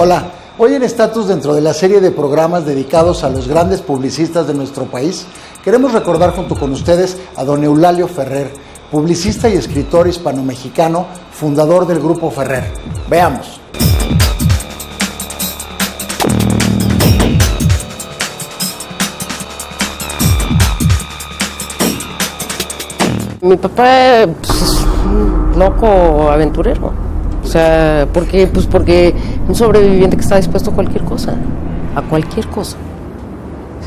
Hola, hoy en Estatus, dentro de la serie de programas dedicados a los grandes publicistas de nuestro país, queremos recordar junto con ustedes a don Eulalio Ferrer, publicista y escritor hispano-mexicano, fundador del Grupo Ferrer. Veamos. Mi papá pues, es un loco aventurero. O sea, porque un sobreviviente que está dispuesto a cualquier cosa.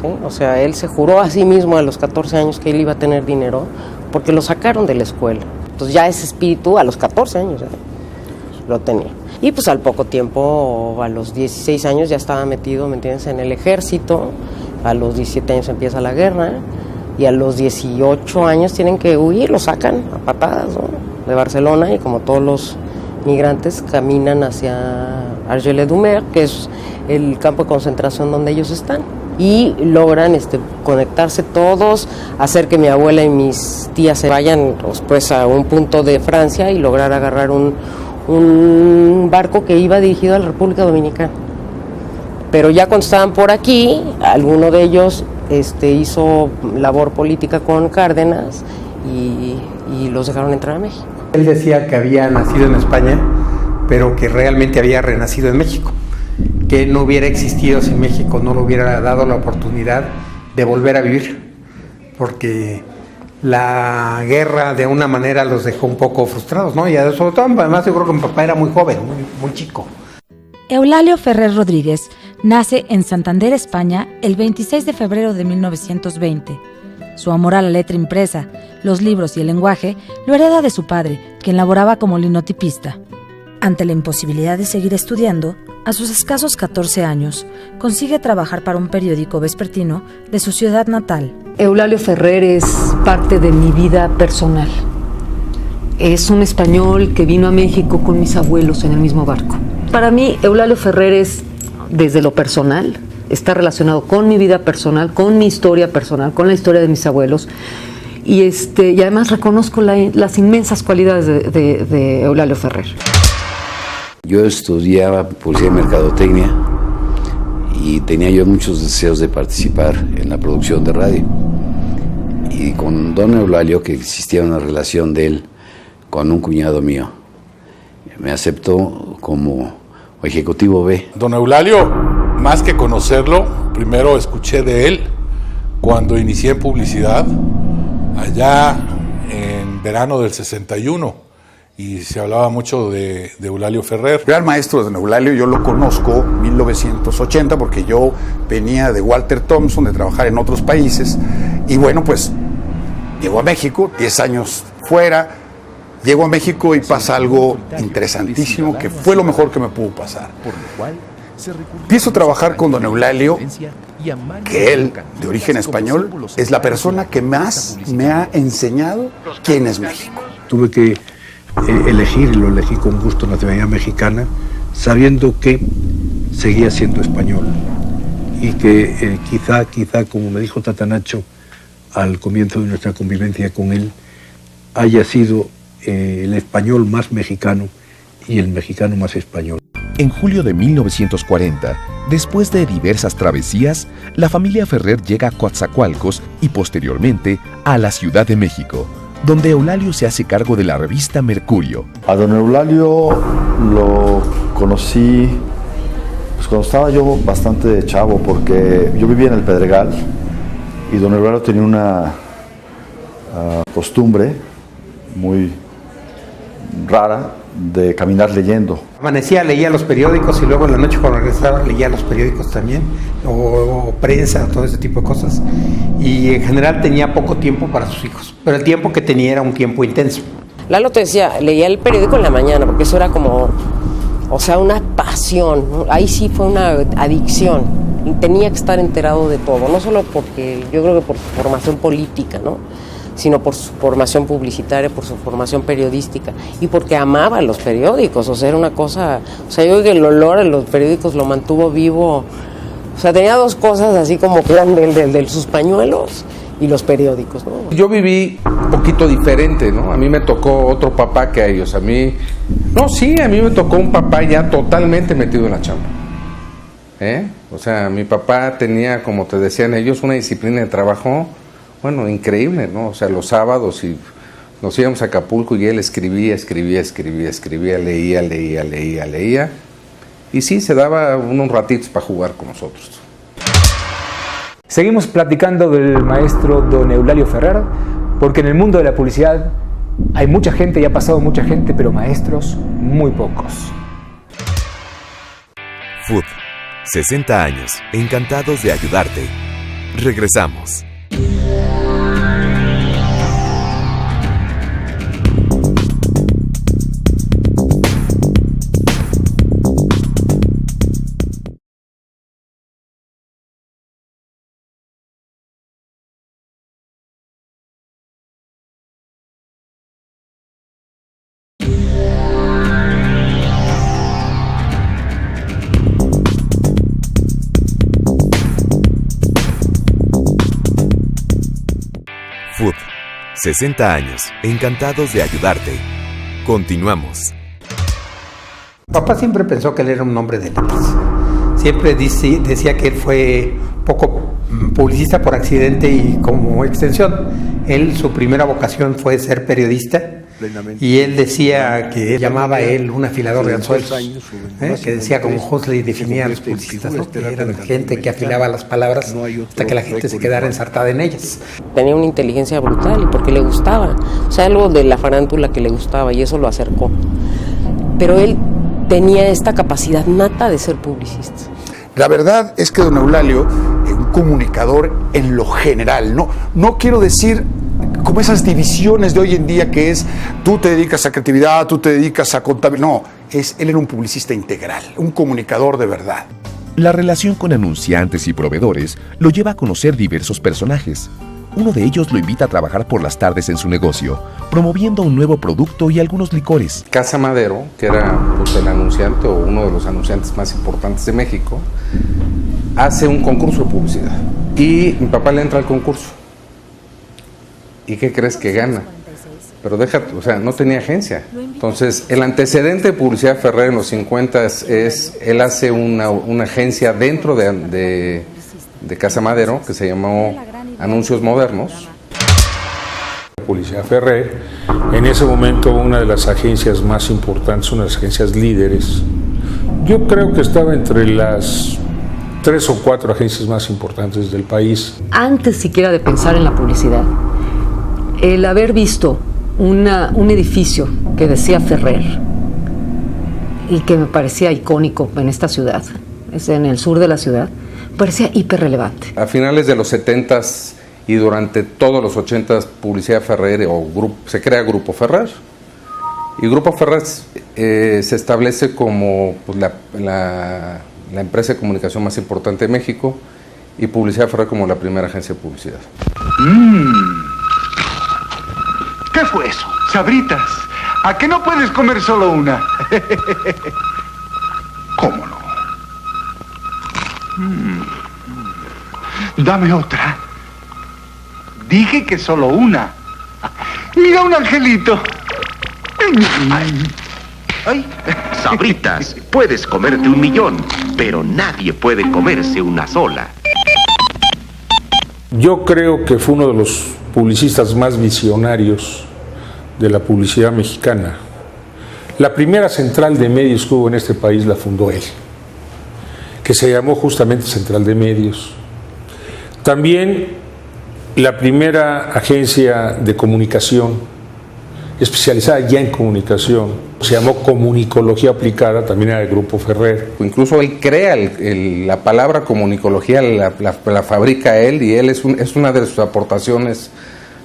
¿Sí? O sea, él se juró a sí mismo a los 14 años que él iba a tener dinero porque lo sacaron de la escuela. Entonces ya ese espíritu a los 14 años lo tenía. Y pues al poco tiempo, a los 16 años ya estaba metido, ¿me entiendes?, en el ejército. A los 17 años empieza la guerra. Y a los 18 años tienen que huir, lo sacan a patadas, ¿no?, de Barcelona, y como todos los migrantes caminan hacia Argelès-Doumer, que es el campo de concentración donde ellos están, y logran conectarse todos, hacer que mi abuela y mis tías se vayan pues, a un punto de Francia y lograr agarrar un barco que iba dirigido a la República Dominicana. Pero ya cuando estaban por aquí, alguno de ellos hizo labor política con Cárdenas y los dejaron entrar a México. Él decía que había nacido en España, pero que realmente había renacido en México, que no hubiera existido si México no le hubiera dado la oportunidad de volver a vivir, porque la guerra de una manera los dejó un poco frustrados, ¿no? Y sobre todo, además, yo creo que mi papá era muy joven, muy chico. Eulalio Ferrer Rodríguez nace en Santander, España, el 26 de febrero de 1920. Su amor a la letra impresa, los libros y el lenguaje lo hereda de su padre, quien laboraba como linotipista. Ante la imposibilidad de seguir estudiando, a sus escasos 14 años, consigue trabajar para un periódico vespertino de su ciudad natal. Eulalio Ferrer es parte de mi vida personal. Es un español que vino a México con mis abuelos en el mismo barco. Para mí, Eulalio Ferrer es, desde lo personal, está relacionado con mi vida personal, con mi historia personal, con la historia de mis abuelos, y además reconozco las inmensas cualidades de Eulalio Ferrer. Yo estudiaba publicidad y mercadotecnia y tenía yo muchos deseos de participar en la producción de radio. Y con don Eulalio, que existía una relación de él con un cuñado mío, me aceptó como ejecutivo B. Don Eulalio, más que conocerlo, primero escuché de él cuando inicié en publicidad, allá en verano del 61, y se hablaba mucho de Eulalio Ferrer. Gran maestro de don Eulalio, yo lo conozco en 1980 porque yo venía de Walter Thompson, de trabajar en otros países, y bueno, pues llegó a México, 10 años fuera. Llego a México y pasa algo interesantísimo que fue lo mejor que me pudo pasar. Empiezo a trabajar con don Eulalio, que él, de origen español, es la persona que más me ha enseñado quién es México. Tuve que elegir, y lo elegí con gusto, nacionalidad mexicana, sabiendo que seguía siendo español y que quizá, como me dijo Tatanacho al comienzo de nuestra convivencia con él, haya sido el español más mexicano y el mexicano más español. En julio de 1940, después de diversas travesías, la familia Ferrer llega a Coatzacoalcos y posteriormente a la Ciudad de México, donde Eulalio se hace cargo de la revista Mercurio. A don Eulalio lo conocí pues, cuando estaba yo bastante chavo, porque yo vivía en el Pedregal y don Eulalio tenía una costumbre muy rara de caminar leyendo. Amanecía, leía los periódicos y luego en la noche cuando regresaba leía los periódicos también, o prensa, todo ese tipo de cosas. Y en general tenía poco tiempo para sus hijos, pero el tiempo que tenía era un tiempo intenso. Lalo te decía, leía el periódico en la mañana, porque eso era como, o sea, una pasión, ¿no? Ahí sí fue una adicción, y tenía que estar enterado de todo, no solo porque, yo creo que por su formación política, ¿no?, sino por su formación publicitaria, por su formación periodística, y porque amaba los periódicos. O sea, era una cosa, o sea, yo creo que el olor a los periódicos lo mantuvo vivo. O sea, tenía dos cosas así como que eran de sus pañuelos y los periódicos, ¿no? Yo viví un poquito diferente, ¿no? A mí me tocó otro papá que a ellos. A mí me tocó un papá ya totalmente metido en la chamba. O sea, mi papá tenía, como te decían ellos, una disciplina de trabajo, bueno, increíble, ¿no? O sea, los sábados y nos íbamos a Acapulco y él escribía, leía. Y sí, se daba unos ratitos para jugar con nosotros. Seguimos platicando del maestro don Eulalio Ferrer, porque en el mundo de la publicidad hay mucha gente y ha pasado mucha gente, pero maestros muy pocos. Food, 60 años, encantados de ayudarte. Regresamos. Food, 60 años, encantados de ayudarte. Continuamos. Papá siempre pensó que él era un hombre de letras. Siempre decía que él fue poco publicista por accidente y como extensión. Él, su primera vocación fue ser periodista. Y él decía que llamaba a él un afilador de anzuelos, que decía como Huxley definía a los publicistas, ¿no? Que eran gente que afilaba las palabras hasta que la gente se quedara ensartada en ellas. Tenía una inteligencia brutal y porque le gustaba, o sea, algo de la farándula que le gustaba y eso lo acercó. Pero él tenía esta capacidad nata de ser publicista. La verdad es que don Eulalio, un comunicador en lo general, no quiero decir como esas divisiones de hoy en día que es tú te dedicas a creatividad, tú te dedicas a contabilidad. No, él era un publicista integral, un comunicador de verdad. La relación con anunciantes y proveedores lo lleva a conocer diversos personajes. Uno de ellos lo invita a trabajar por las tardes en su negocio, promoviendo un nuevo producto y algunos licores. Casa Madero, que era pues, el anunciante o uno de los anunciantes más importantes de México, hace un concurso de publicidad. Y mi papá le entra al concurso. ¿Y qué crees que gana? Pero déjate, o sea, no tenía agencia. Entonces, el antecedente de Publicidad Ferrer en los 50 es, él hace una agencia dentro de Casa Madero, que se llamó Anuncios Modernos. Publicidad Ferrer, en ese momento una de las agencias más importantes, una de las agencias líderes. Yo creo que estaba entre las 3 o 4 agencias más importantes del país. Antes siquiera de pensar en la publicidad, el haber visto un edificio que decía Ferrer y que me parecía icónico en esta ciudad, es en el sur de la ciudad, parecía hiperrelevante. A finales de los 70s y durante todos los 80s, Publicidad Ferrer se crea Grupo Ferrer. Y Grupo Ferrer se establece como pues, la empresa de comunicación más importante de México y Publicidad Ferrer como la primera agencia de publicidad. ¿Qué fue eso? Sabritas. ¿A qué no puedes comer solo una? ¿Cómo no? Dame otra. Dije que solo una. Mira un angelito. Ay. Sabritas, puedes comerte 1,000,000, pero nadie puede comerse una sola. Yo creo que fue uno de los publicistas más visionarios de la publicidad mexicana. La primera central de medios que hubo en este país la fundó él, que se llamó justamente Central de Medios. También la primera agencia de comunicación, especializada ya en comunicación, se llamó Comunicología Aplicada, también era del Grupo Ferrer. Incluso él crea la palabra comunicología, la fabrica él, y él es una de sus aportaciones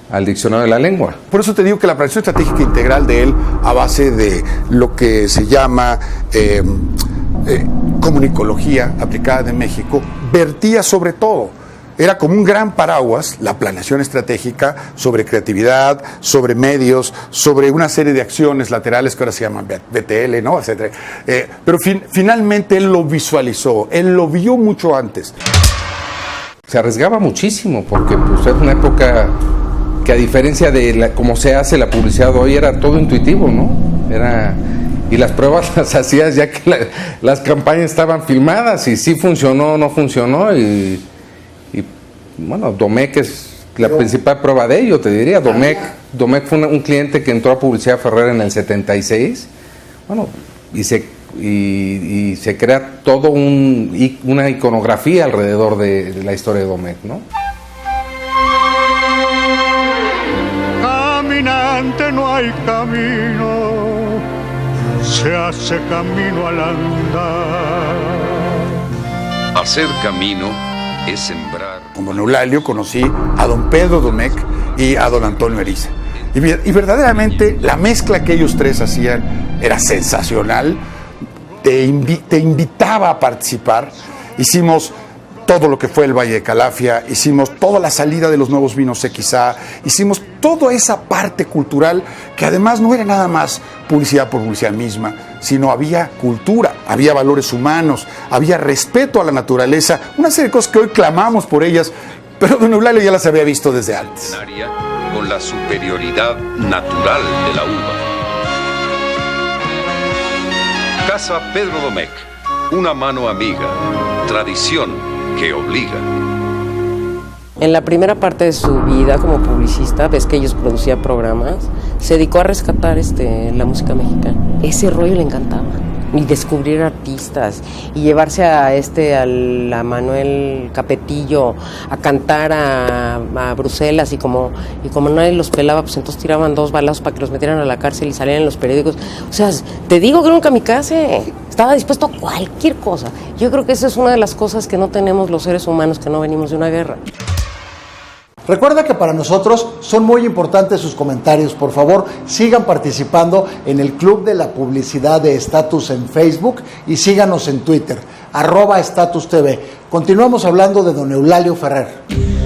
al diccionario de la lengua. Por eso te digo que la planificación estratégica integral de él, a base de lo que se llama comunicología aplicada de México, vertía sobre todo. Era como un gran paraguas, la planeación estratégica, sobre creatividad, sobre medios, sobre una serie de acciones laterales que ahora se llaman BTL, ¿no? Etcétera. Pero finalmente él lo visualizó, él lo vio mucho antes. Se arriesgaba muchísimo, porque pues, era una época que, a diferencia de cómo se hace la publicidad hoy, era todo intuitivo, ¿no? Y las pruebas las hacías ya que las campañas estaban filmadas y sí funcionó o no funcionó. Y bueno, Domecq es la principal prueba de ello, te diría. Domecq fue un cliente que entró a Publicidad Ferrer en el 76. Bueno, y se crea todo una iconografía alrededor de la historia de Domecq, ¿no? Caminante no hay camino, se hace camino al andar. Hacer camino es sembrar. Con don Eulalio conocí a don Pedro Domecq y a don Antonio Erice. Y verdaderamente la mezcla que ellos tres hacían era sensacional. Te invitaba a participar. Hicimos todo lo que fue el Valle de Calafia, hicimos toda la salida de los nuevos vinos XA, hicimos toda esa parte cultural que además no era nada más publicidad por publicidad misma, sino había cultura, había valores humanos, había respeto a la naturaleza, una serie de cosas que hoy clamamos por ellas, pero don Eulalio ya las había visto desde antes. Con la superioridad natural de la uva. Casa Pedro Domecq, una mano amiga, tradición que obliga. En la primera parte de su vida como publicista, ves que ellos producían programas, se dedicó a rescatar la música mexicana. Ese rollo le encantaba. Y descubrir artistas, y llevarse a Manuel Capetillo a cantar a Bruselas, y como nadie los pelaba, pues entonces tiraban 2 balazos para que los metieran a la cárcel y salieran en los periódicos. O sea, te digo que era un kamikaze, estaba dispuesto a cualquier cosa. Yo creo que esa es una de las cosas que no tenemos los seres humanos que no venimos de una guerra. Recuerda que para nosotros son muy importantes sus comentarios. Por favor, sigan participando en el Club de la Publicidad de Estatus en Facebook y síganos en Twitter, @StatusTV. Continuamos hablando de don Eulalio Ferrer.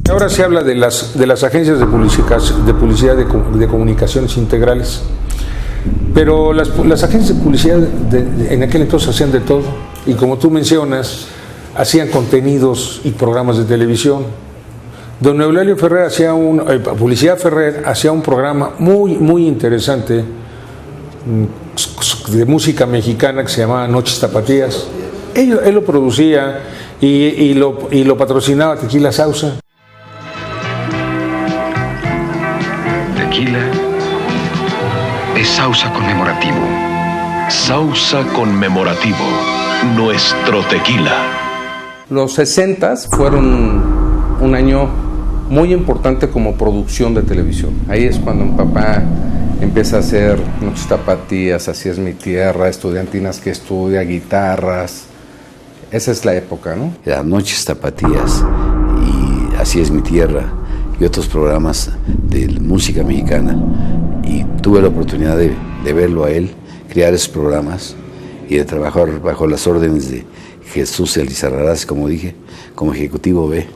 Ahora se habla de las agencias de publicidad de comunicaciones integrales, pero las agencias de publicidad en aquel entonces hacían de todo, y como tú mencionas, hacían contenidos y programas de televisión. Don Eulalio Ferrer Publicidad Ferrer hacía un programa muy interesante de música mexicana que se llamaba Noches Tapatías. Él lo producía y lo patrocinaba Tequila Sauza. Tequila es Sauza conmemorativo. Sauza conmemorativo, nuestro tequila. Los 60s fueron un año muy importante como producción de televisión. Ahí es cuando mi papá empieza a hacer Noches Tapatías, Así es mi tierra, Estudiantinas que estudia, Guitarras. Esa es la época, ¿no? Las Noches Tapatías y Así es mi tierra y otros programas de música mexicana, y tuve la oportunidad de verlo a él crear esos programas y de trabajar bajo las órdenes de Jesús Elizarrarás, como dije, como ejecutivo B,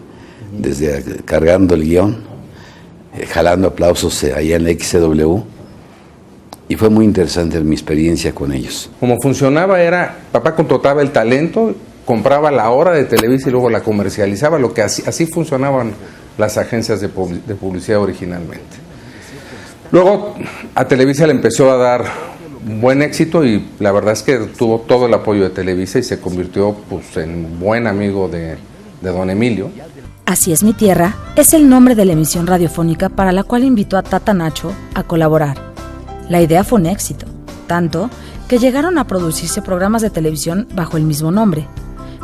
desde cargando el guión, jalando aplausos allá en la XCW, y fue muy interesante mi experiencia con ellos. Como funcionaba era, papá contrataba el talento, compraba la hora de Televisa y luego la comercializaba, lo que así funcionaban las agencias de publicidad originalmente. Luego a Televisa le empezó a dar buen éxito y la verdad es que tuvo todo el apoyo de Televisa y se convirtió en buen amigo de don Emilio. Así es mi tierra es el nombre de la emisión radiofónica para la cual invitó a Tata Nacho a colaborar. La idea fue un éxito, tanto que llegaron a producirse programas de televisión bajo el mismo nombre.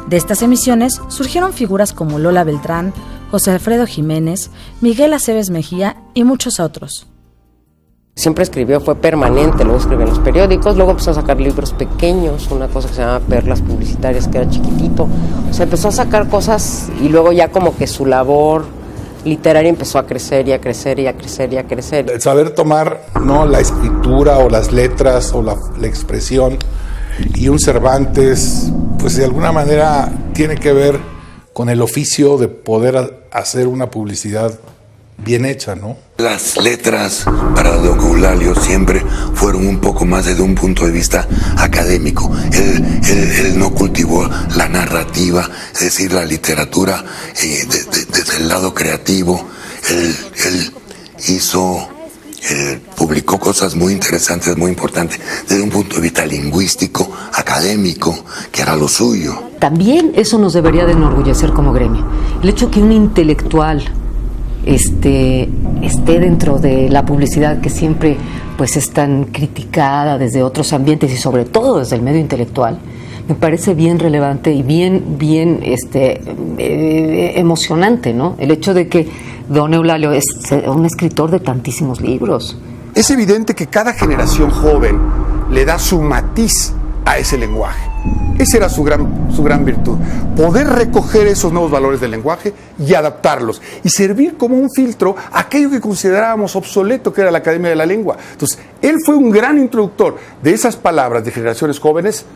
De estas emisiones surgieron figuras como Lola Beltrán, José Alfredo Jiménez, Miguel Aceves Mejía y muchos otros. Siempre escribió, fue permanente, luego escribió en los periódicos, luego empezó a sacar libros pequeños, una cosa que se llama Perlas Publicitarias, que era chiquitito. O sea, empezó a sacar cosas y luego ya como que su labor literaria empezó a crecer y a crecer y a crecer y a crecer. El saber tomar, ¿no?, la escritura o las letras o la expresión, y un Cervantes, pues de alguna manera tiene que ver con el oficio de poder hacer una publicidad bien hecha, ¿no? Las letras para don Eulalio siempre fueron un poco más desde un punto de vista académico. Él no cultivó la narrativa, es decir, la literatura desde el lado creativo. Él publicó cosas muy interesantes, muy importantes, desde un punto de vista lingüístico, académico, que era lo suyo. También eso nos debería de enorgullecer como gremio. El hecho que un intelectual esté dentro de la publicidad, que siempre pues es tan criticada desde otros ambientes y sobre todo desde el medio intelectual, me parece bien relevante y bien emocionante, ¿no? El hecho de que don Eulalio es un escritor de tantísimos libros. Es evidente que cada generación joven le da su matiz a ese lenguaje. Esa era su gran virtud, poder recoger esos nuevos valores del lenguaje y adaptarlos y servir como un filtro a aquello que considerábamos obsoleto, que era la Academia de la Lengua. Entonces, él fue un gran introductor de esas palabras de generaciones jóvenes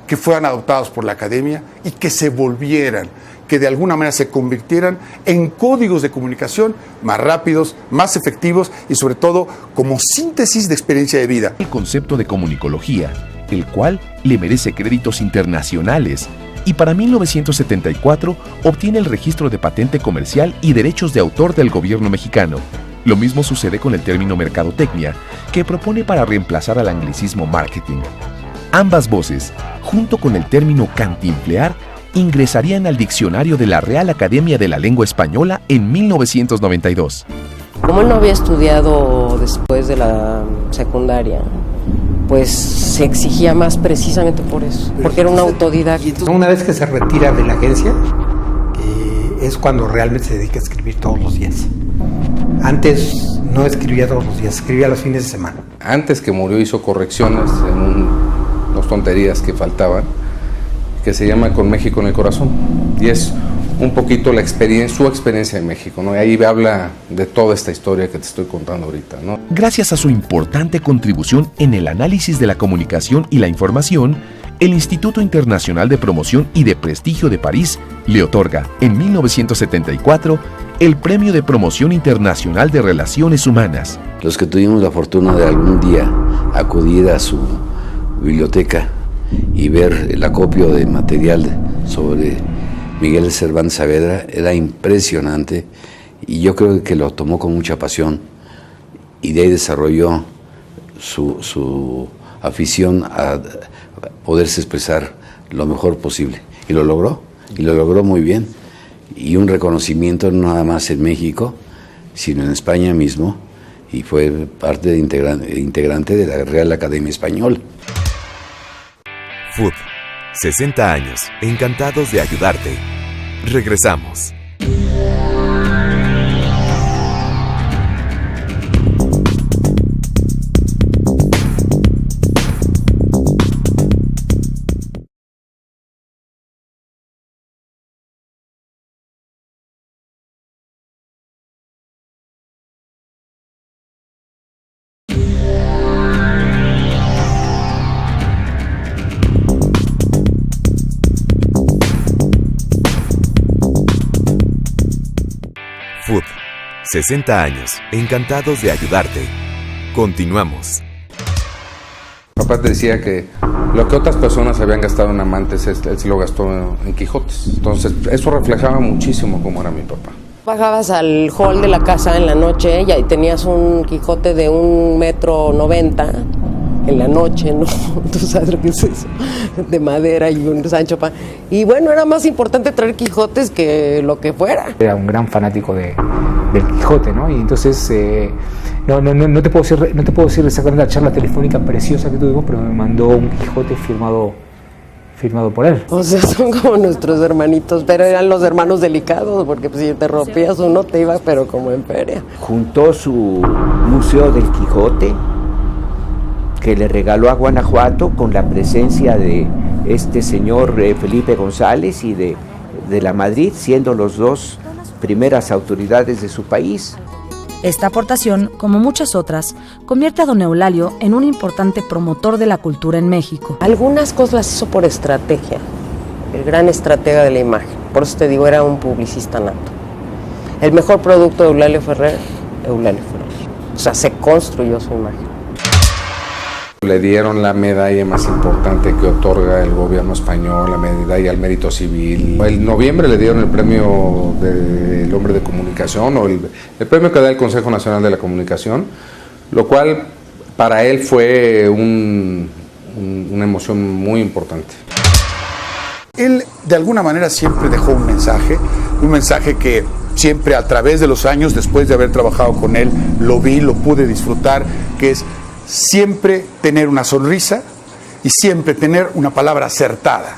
que fueran adoptados por la Academia y que se volvieran, que de alguna manera se convirtieran en códigos de comunicación más rápidos, más efectivos y sobre todo como síntesis de experiencia de vida. El concepto de comunicología, el cual le merece créditos internacionales, y para 1974 obtiene el registro de patente comercial y derechos de autor del gobierno mexicano. Lo mismo sucede con el término mercadotecnia, que propone para reemplazar al anglicismo marketing. Ambas voces, junto con el término cantinflear, ingresarían al diccionario de la Real Academia de la Lengua Española en 1992. Como él no había estudiado después de la secundaria, pues se exigía más precisamente por eso, porque era un autodidacta. Una vez que se retira de la agencia, es cuando realmente se dedica a escribir todos los días. Antes no escribía todos los días, escribía los fines de semana. Antes que murió hizo correcciones en unas tonterías que faltaban, que se llama Con México en el Corazón, y es un poquito su experiencia en México, ¿no? Y ahí habla de toda esta historia que te estoy contando ahorita, ¿no? Gracias a su importante contribución en el análisis de la comunicación y la información, el Instituto Internacional de Promoción y de Prestigio de París le otorga, en 1974, el Premio de Promoción Internacional de Relaciones Humanas. Los que tuvimos la fortuna de algún día acudir a su biblioteca y ver el acopio de material sobre Miguel de Cervantes Saavedra, era impresionante, y yo creo que lo tomó con mucha pasión y de ahí desarrolló su afición a poderse expresar lo mejor posible, y lo logró muy bien, y un reconocimiento no nada más en México, sino en España mismo, y fue parte integrante de la Real Academia Española. FUD, 60 años, encantados de ayudarte. Regresamos. FUD, 60 años, encantados de ayudarte. Continuamos. Papá te decía que lo que otras personas habían gastado en amantes, él se lo gastó en Quijotes. Entonces, eso reflejaba muchísimo cómo era mi papá. Bajabas al hall de la casa en la noche y ahí tenías un Quijote de 1,90 m en la noche, ¿no? Tú sabes lo que es eso, de madera y un Sancho Panza. Y bueno, era más importante traer Quijotes que lo que fuera. Era un gran fanático del Quijote, ¿no? Y entonces, no te puedo decir exactamente la charla telefónica preciosa que tuvimos, pero me mandó un Quijote firmado por él. O sea, son como nuestros hermanitos, pero eran los hermanos delicados, porque pues, si te rompías uno te iba, pero como en feria. Juntó su Museo del Quijote, que le regaló a Guanajuato, con la presencia de este señor Felipe González y de la Madrid, siendo los dos primeras autoridades de su país. Esta aportación, como muchas otras, convierte a don Eulalio en un importante promotor de la cultura en México. Algunas cosas las hizo por estrategia, el gran estratega de la imagen. Por eso te digo, era un publicista nato. El mejor producto de Eulalio Ferrer. O sea, se construyó su imagen. Le dieron la medalla más importante que otorga el gobierno español, la medalla al mérito civil. En noviembre le dieron el premio del hombre de comunicación, o el premio que da el Consejo Nacional de la Comunicación, lo cual para él fue una emoción muy importante. Él de alguna manera siempre dejó un mensaje que siempre a través de los años, después de haber trabajado con él, lo vi, lo pude disfrutar, que es siempre tener una sonrisa y siempre tener una palabra acertada,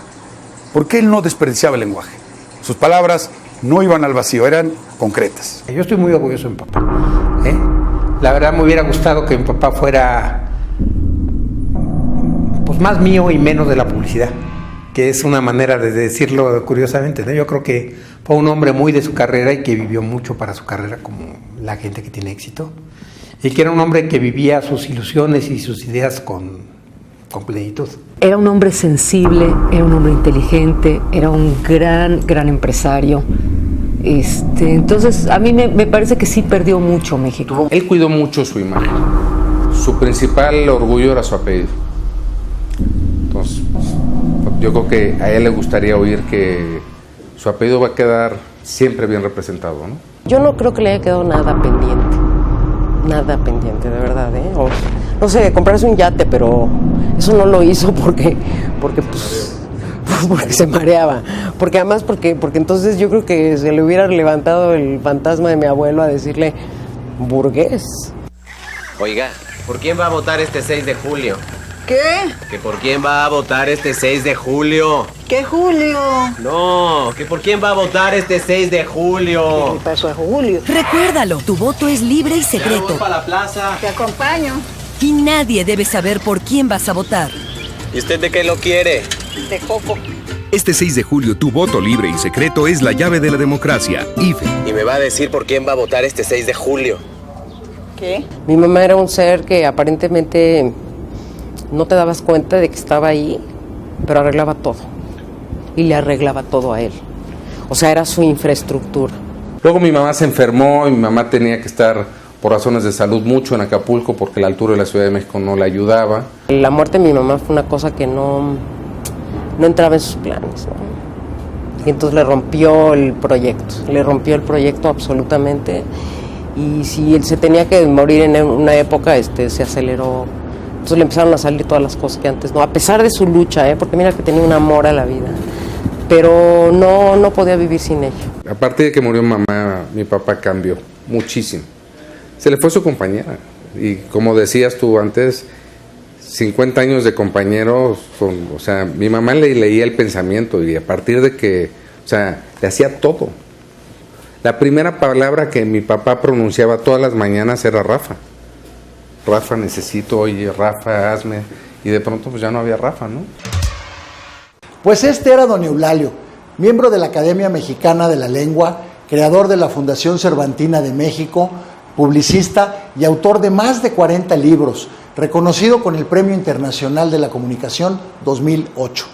porque él no desperdiciaba el lenguaje. Sus palabras no iban al vacío, eran concretas. Yo estoy muy orgulloso de mi papá. La verdad me hubiera gustado que mi papá fuera pues más mío y menos de la publicidad, que es una manera de decirlo curiosamente, ¿no? Yo creo que fue un hombre muy de su carrera y que vivió mucho para su carrera, como la gente que tiene éxito. Y que era un hombre que vivía sus ilusiones y sus ideas con plenitud. Era un hombre sensible, era un hombre inteligente, era un gran empresario. Entonces, a mí me parece que sí perdió mucho México. Él cuidó mucho su imagen. Su principal orgullo era su apellido. Entonces, yo creo que a él le gustaría oír que su apellido va a quedar siempre bien representado, ¿no? Yo no creo que le haya quedado nada pendiente. Nada pendiente, de verdad, ¿eh? O, no sé, comprarse un yate, pero eso no lo hizo porque se mareaba. Porque además, porque entonces yo creo que se le hubiera levantado el fantasma de mi abuelo a decirle burgués. Oiga, ¿por quién va a votar este 6 de julio? ¿Qué? ¿Que por quién va a votar este 6 de julio? ¿Qué Julio? No, ¿que por quién va a votar este 6 de julio? ¿Qué le pasó a Julio? Recuérdalo, tu voto es libre y secreto. Voy para la plaza. Te acompaño. Y nadie debe saber por quién vas a votar. ¿Y usted de qué lo quiere? De Coco. Este 6 de julio, tu voto libre y secreto es la llave de la democracia. IFE. Y me va a decir por quién va a votar este 6 de julio. ¿Qué? Mi mamá era un ser que aparentemente no te dabas cuenta de que estaba ahí, pero arreglaba todo. Y le arreglaba todo a él. O sea, era su infraestructura. Luego mi mamá se enfermó y mi mamá tenía que estar por razones de salud mucho en Acapulco porque la altura de la Ciudad de México no la ayudaba. La muerte de mi mamá fue una cosa que no entraba en sus planes, ¿no? Y entonces le rompió el proyecto absolutamente. Y si él se tenía que morir en una época, se aceleró. Entonces le empezaron a salir todas las cosas que antes no, a pesar de su lucha, porque mira que tenía un amor a la vida, pero no podía vivir sin ella. A partir de que murió mamá, mi papá cambió muchísimo. Se le fue su compañera. Y como decías tú antes, 50 años de compañeros, o sea, mi mamá le leía el pensamiento y a partir de que, o sea, le hacía todo. La primera palabra que mi papá pronunciaba todas las mañanas era Rafa. Rafa, necesito, oye, Rafa, hazme. Y de pronto pues ya no había Rafa, ¿no? Pues este era don Eulalio, miembro de la Academia Mexicana de la Lengua, creador de la Fundación Cervantina de México, publicista y autor de más de 40 libros, reconocido con el Premio Internacional de la Comunicación 2008.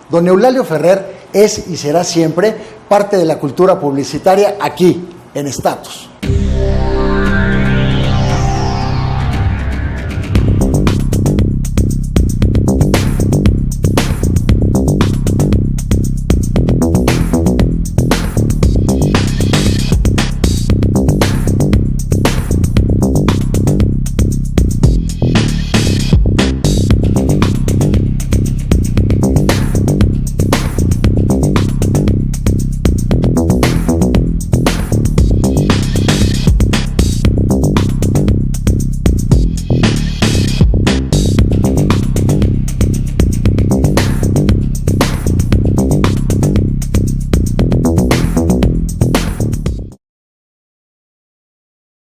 Don Eulalio Ferrer es y será siempre parte de la cultura publicitaria aquí, en Status.